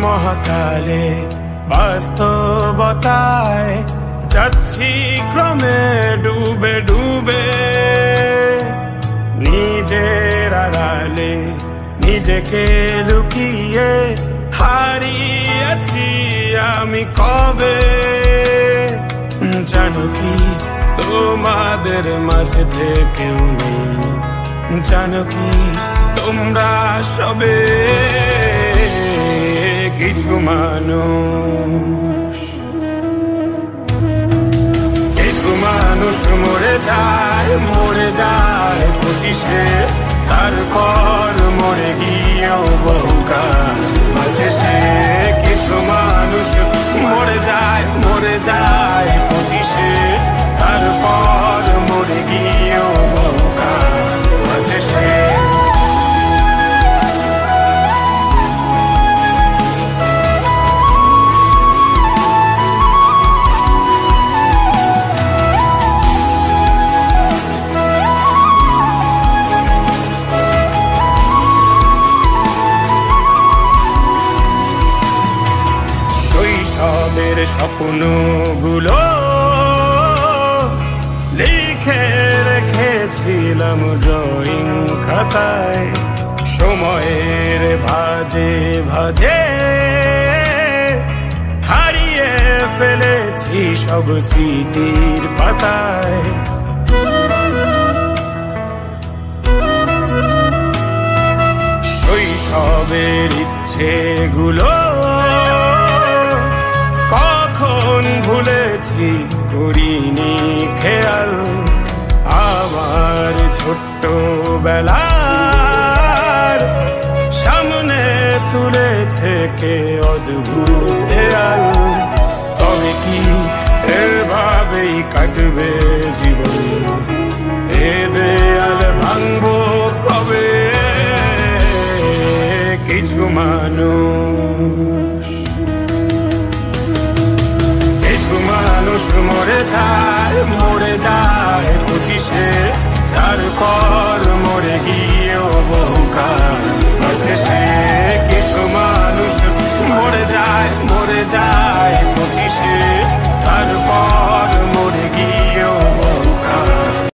মহাকালে বাস্তবতায় যাচ্ছি ক্রমে ডুবে ডুবে, নিজের আড়ালে নিজেকে লুকিয়ে হারিয়েছি আমি কবে। জানো কি তোমাদের মাঝে থেকেও নেই, জানো কি তোমরা সবে কিছু মানুষ, কিছু মানুষ মরে যায় 25-এ, তারপর মরে গিয়েও বহুকাল মাঝে সে। কিছু মানুষ মরে যায় 25-এ, তারপর মরে গিয়েও বহুকাল মাঝে সে। স্বপ্নগুলো লিখে রেখেছিলাম ড্রয়িং খাতায়, সময়ের ভাজে ভাজে হারিয়ে ফেলেছি সব স্মৃতির পাতায়। শৈশবের ইচ্ছেগুলো কখন ভুলেছি করিনি খেয়াল, আমার ছোট্টবেলার সামনে তুলেছে কে অদ্ভুত